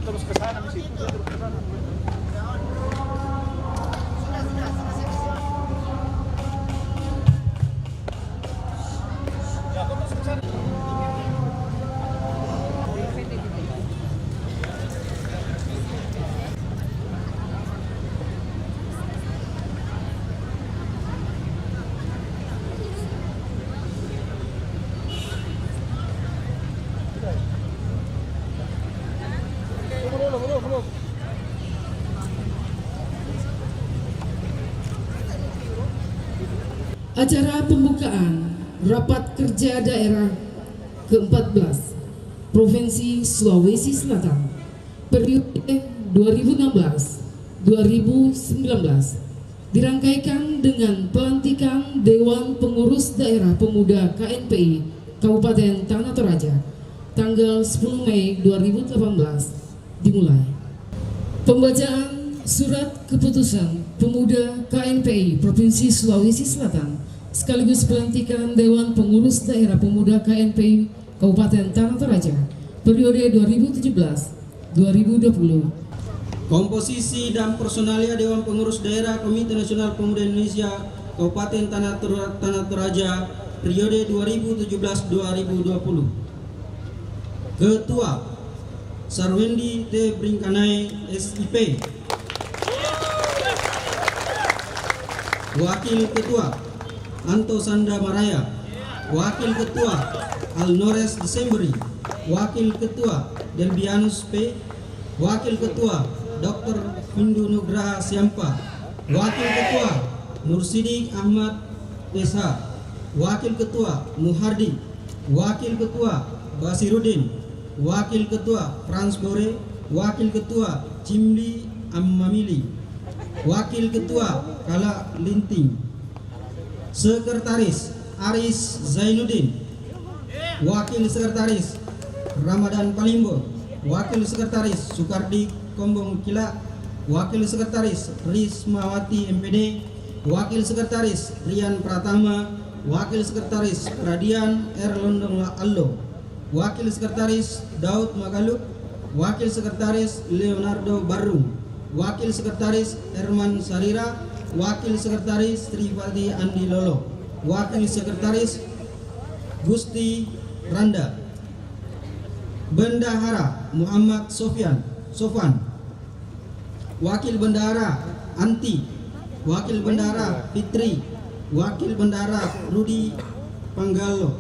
terus ke sana di situ, terus ke sana. Ya, terus ke sana. Acara pembukaan Rapat Kerja Daerah ke-14 Provinsi Sulawesi Selatan periode 2016-2019 dirangkaikan dengan pelantikan Dewan Pengurus Daerah Pemuda KNPI Kabupaten Tanah Toraja tanggal 10 Mei 2018 dimulai. Pembacaan Surat Keputusan Pemuda KNPI Provinsi Sulawesi Selatan sekaligus pelantikan Dewan Pengurus Daerah Pemuda KNPI Kabupaten Tanah Toraja periode 2017-2020. Komposisi dan personalia Dewan Pengurus Daerah Komite Nasional Pemuda Indonesia Kabupaten Tanah Toraja periode 2017-2020. Ketua Sarwendi T. Bringkanai SIP. Wakil Ketua Anto Sanda Maraya. Wakil Ketua Alnores Desemberi. Wakil Ketua Delbianus P. Wakil Ketua Dr. Windu Nugraha Siampa. Wakil Ketua Nursidik Ahmad SH. Wakil Ketua Muhardi. Wakil Ketua Basirudin. Wakil Ketua Frans Bore. Wakil Ketua Cimli Ammamili. Wakil Ketua Kala Linting. Sekretaris Aris Zainuddin. Wakil Sekretaris Ramadan Palimbo. Wakil Sekretaris Sukardi Kombong Kila. Wakil Sekretaris Rismawati MPD. Wakil Sekretaris Rian Pratama. Wakil Sekretaris Radian Erlondong Allo. Wakil Sekretaris Daud Magaluk. Wakil Sekretaris Leonardo Barung. Wakil Sekretaris Herman Sarira. Wakil Sekretaris Tripati Andi Lolo. Wakil Sekretaris Gusti Randa. Bendahara Muhammad Sofan. Wakil Bendahara Anti. Wakil Bendahara Fitri. Wakil Bendahara Rudi Panggalo.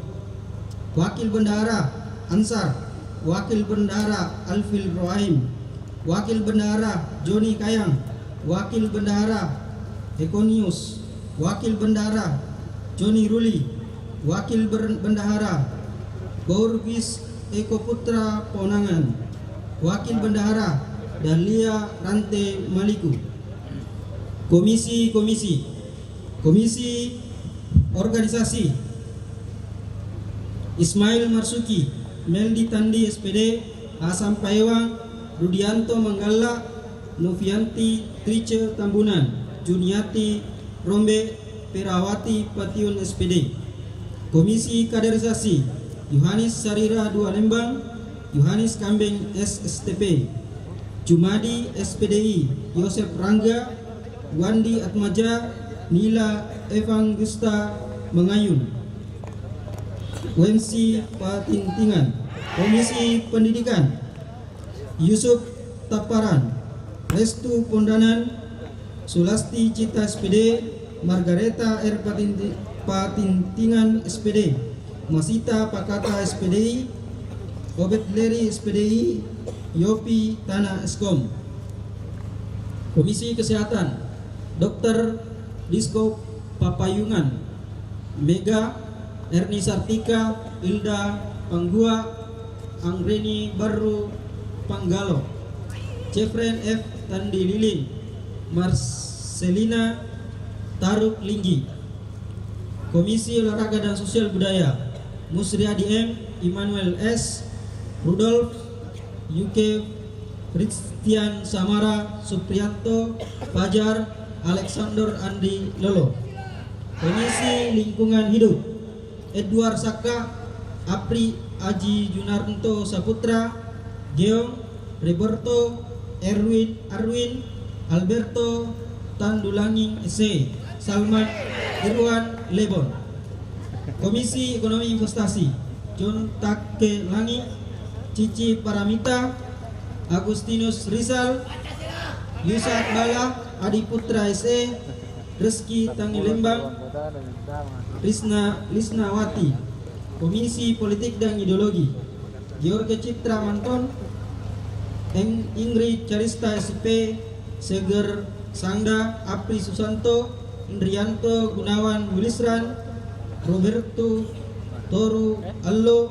Wakil Bendahara Ansar. Wakil Bendahara Alfil Rohaim. Wakil Bendahara Joni Kayang. Wakil Bendahara Ekonius. Wakil Bendahara Joni Ruli. Wakil Bendahara Borgis Eko Putra Ponangan. Wakil Bendahara Dahlia Rante Maliku. Komisi Organisasi Ismail Marsuki, Meldi Tandi SPD, Asam Paiwang, Rudianto Manggala, Novianti Trice Tambunan, Juniati Rombe Perawati Patiun SPD. Komisi Kaderisasi Yohanis Sarira 2 Lembang, Yohanis Kambing SSTP, Jumadi SPDI, Yosef Rangga, Wandi Atmaja, Nila Evangusta Mengayun. UMC Patintingan. Komisi Pendidikan Yusuf Taparan, Restu Pondanan, Sulasti Cita SPD, Margareta R. Patintingan SPD, Masita Pakata SPDI, Obet Leri SPDI, Yopi Tanah Eskom. Komisi Kesehatan Dr. Disko Papayungan, Mega Erni Sartika, Ilda Panggua, Anggreni Baru Panggalo, Jefren F. Tandi Lilin, Marcelina Taruk Linggi. Komisi Olahraga dan Sosial Budaya Musriadi M, Immanuel S, Rudolf, UK, Christian Samara, Supriyanto, Fajar, Alexander Andi Lolo. Komisi Lingkungan Hidup Edward Saka, Apri Aji Junarto Saputra, Geong, Roberto Arwin Alberto Tandulangi S.E. Salman Irwan Lebon. Komisi Ekonomi Investasi John Take Langi, Cici Paramita, Agustinus Rizal, Yusuf Bala, Adi Putra S.E. Reski Tangi Lembang, Lisnawati. Komisi Politik dan Ideologi George Citra Manton, Ingrid Carista SP, Seger Sangda, Apri Susanto, Indrianto Gunawan Wilisran, Roberto Toru Allo,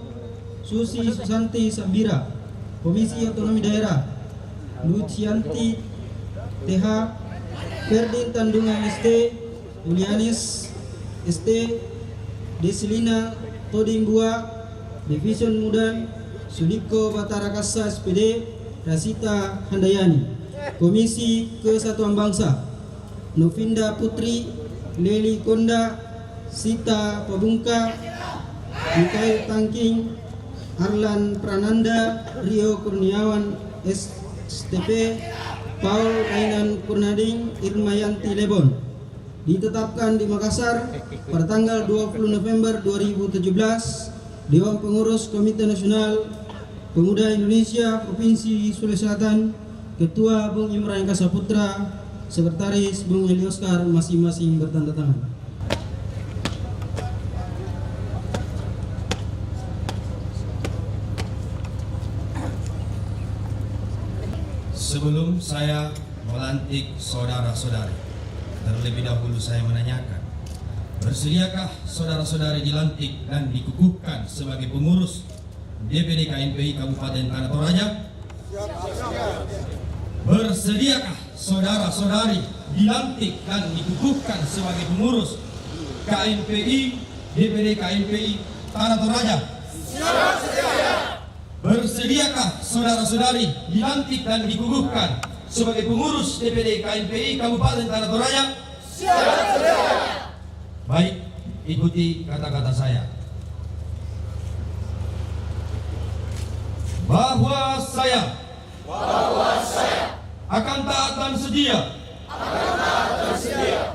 Susi Susanti Sambira. Komisi Otonomi Daerah Lucianti TH, Ferdin Tandungan ST, Julianis ST, Desilina Todimbua, Division Mudan Sudiko Batara Kasa SPD, Rasita Handayani. Komisi Kesatuan Bangsa Novinda Putri, Leli Konda, Sita Pabungka, Mikael Tangking, Arlan Prananda, Rio Kurniawan STP, Paul Ainan Kurnading, Irmayanti Lebon. Ditetapkan di Makassar pada tanggal 20 November 2017 Dewan Pengurus Komite Nasional Pemuda Indonesia Provinsi Sulawesi Selatan, Ketua Bung Imran Kasaputra, Sekretaris Bung Eli Oscar, masing-masing bertanda tangan. Sebelum saya melantik saudara-saudari, terlebih dahulu saya menanyakan, bersediakah saudara-saudari dilantik dan dikukuhkan sebagai pengurus DPD KNPI Kabupaten Tanah Toraja? Bersediakah saudara-saudari dilantik dan dikukuhkan sebagai pengurus KNPI DPD KNPI Tanah Toraja? Bersediakah saudara-saudari dilantik dan dikukuhkan sebagai pengurus DPD KNPI Kabupaten Tanah Toraja? Baik, ikuti kata-kata saya. Bahwa saya akan taat dan setia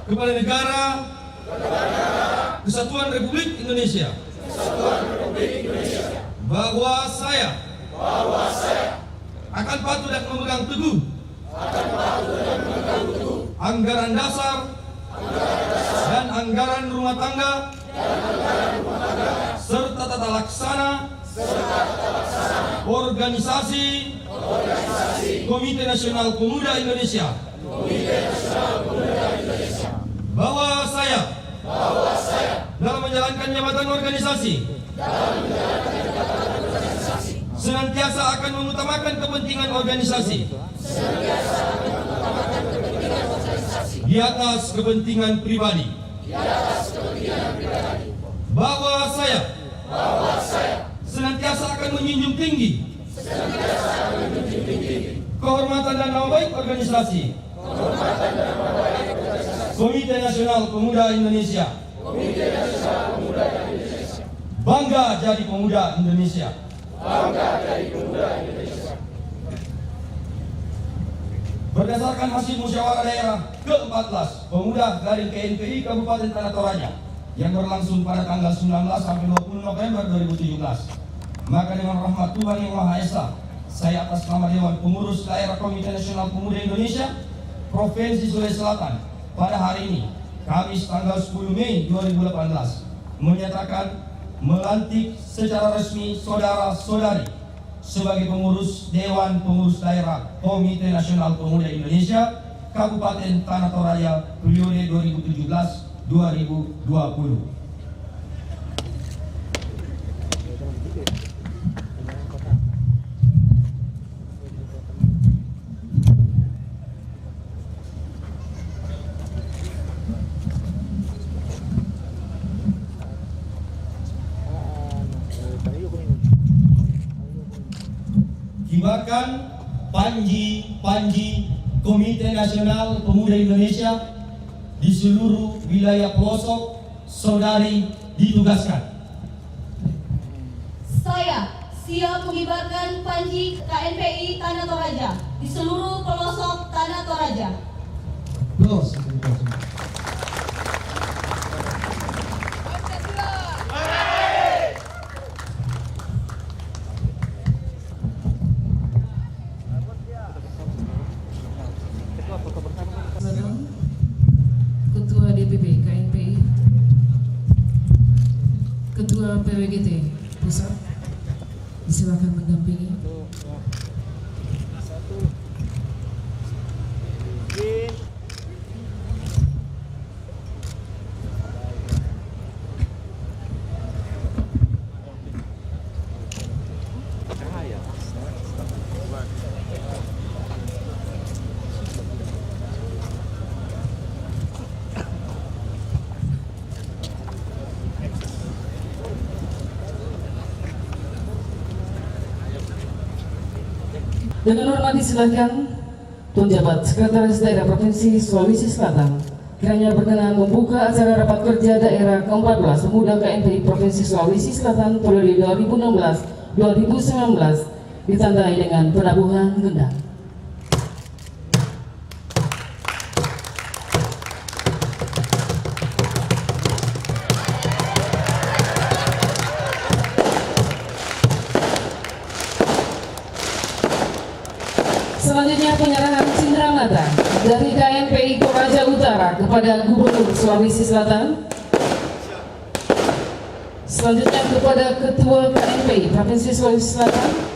kepada negara Kesatuan Republik Indonesia. Bahwa saya akan patuh dan memegang teguh anggaran dasar dan anggaran rumah tangga serta tata laksana organisasi Komite Nasional Pemuda Indonesia. Bahwa saya dalam menjalankan jabatan organisasi senantiasa akan mengutamakan kepentingan organisasi di atas kepentingan pribadi. Bahwa saya senantiasa akan menjunjung tinggi kehormatan dan nama baik organisasi Komite Nasional Pemuda Indonesia. Bangga jadi pemuda Indonesia. Berdasarkan hasil musyawarah daerah ke-14 Pemuda Garing KNPI Kabupaten Tanah Toraja yang berlangsung pada tanggal 19 sampai 20 November 2017, maka dengan rahmat Tuhan Yang Maha Esa, saya atas nama Dewan Pengurus Daerah Komite Nasional Pemuda Indonesia Provinsi Sulawesi Selatan pada hari ini, Kamis tanggal 10 Mei 2018, menyatakan melantik secara resmi saudara-saudari sebagai pengurus Dewan Pengurus Daerah Komite Nasional Pemuda Indonesia Kabupaten Tanah Toraja periode 2017-2020. Kibarkan panji Komite Nasional Pemuda Indonesia di seluruh wilayah pelosok saudari ditugaskan. Saya siap mengibarkan panji KNPI Tanah Toraja di seluruh pelosok Tanah Toraja. Plus. Ketua DPP KNPI, Ketua PWGT Pusat, disilakan mendampingi. Dengan hormat disilakan Tuan Jabat Sekretaris Daerah Provinsi Sulawesi Selatan kiranya berkenan membuka acara rapat kerja daerah ke-14 Pemuda KNPI Provinsi Sulawesi Selatan periode 2016-2019 ditandai dengan penabuhan gendang. Selanjutnya penyerahan cindramata dari KNPI Toraja Utara kepada Gubernur Sulawesi Selatan. Selanjutnya kepada Ketua KNPI Provinsi Sulawesi Selatan.